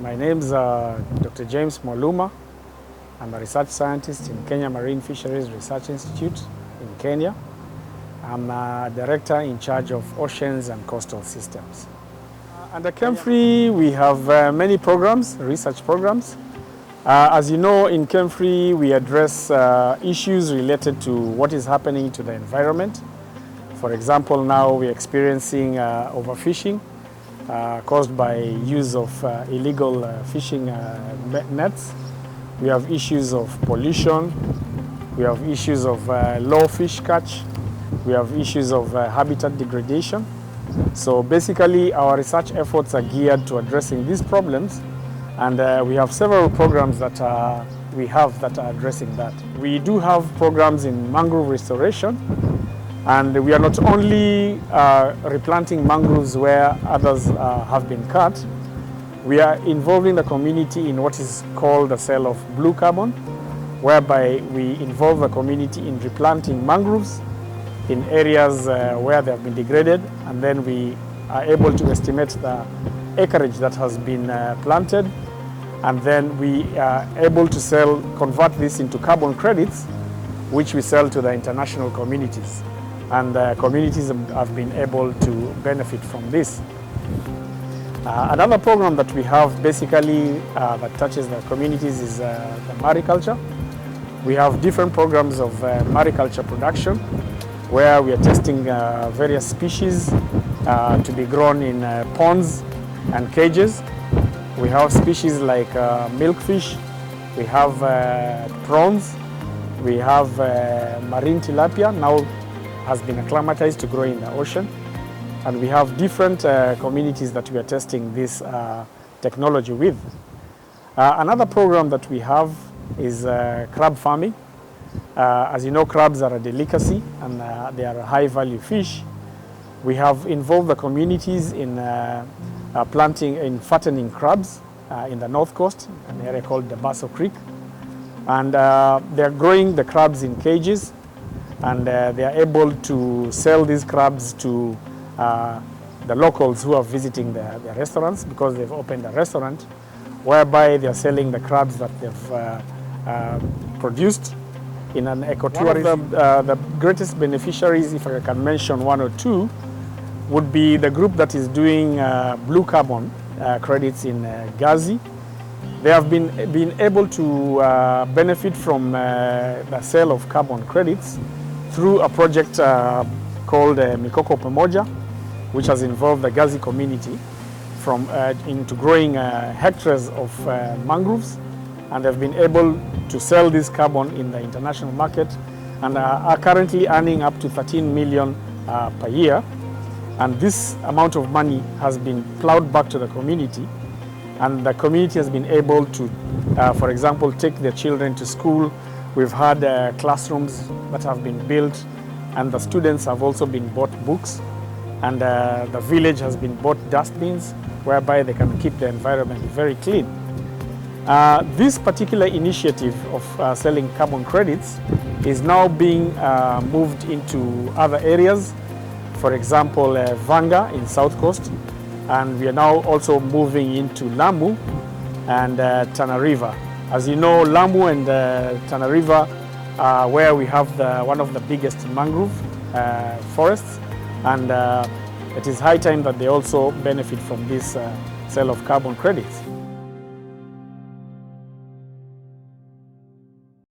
My name is Dr. James Mwaluma. I'm a research scientist in Kenya Marine Fisheries Research Institute in Kenya. I'm a director in charge of oceans and coastal systems. Under ChemFree, we have many programs, research programs. As you know, in ChemFree, we address issues related to what is happening to the environment. For example, now we're experiencing overfishing caused by use of illegal fishing nets. We have issues of pollution. We have issues of low fish catch. We have issues of habitat degradation. So basically, our research efforts are geared to addressing these problems, and we have several programs that are addressing that. We do have programs in mangrove restoration, and we are not only replanting mangroves where others have been cut. We are involving the community in what is called the sale of blue carbon, whereby we involve the community in replanting mangroves in areas where they have been degraded, and then we are able to estimate the acreage that has been planted, and then we are able to convert this into carbon credits, which we sell to the international communities, and communities have been able to benefit from this. Another program that we have basically that touches the communities is the mariculture. We have different programs of mariculture production, where we are testing various species to be grown in ponds and cages. We have species like milkfish, we have prawns, we have marine tilapia, now has been acclimatized to grow in the ocean. And we have different communities that we are testing this technology with. Another program that we have is crab farming. As you know, crabs are a delicacy, and they are a high-value fish. We have involved the communities in fattening crabs in the north coast, an area called the Basso Creek. And they are growing the crabs in cages, and they are able to sell these crabs to the locals who are visiting their restaurants, because they've opened a restaurant whereby they are selling the crabs that they've produced in an ecotourism. The greatest beneficiaries, if I can mention one or two, would be the group that is doing blue carbon credits in Gazi. They have been able to benefit from the sale of carbon credits through a project called Mikoko Pamoja, which has involved the Gazi community into growing hectares of mangroves, and have been able to sell this carbon in the international market, and are currently earning up to 13 million per year. And this amount of money has been plowed back to the community, and the community has been able to, for example, take their children to school. We've had classrooms that have been built, and the students have also been bought books, and the village has been bought dustbins, whereby they can keep the environment very clean. This particular initiative of selling carbon credits is now being moved into other areas. For example, Vanga in South Coast, and we are now also moving into Lamu and Tana River. As you know, Lamu and Tana River are where we have one of the biggest mangrove forests, and it is high time that they also benefit from this sale of carbon credits.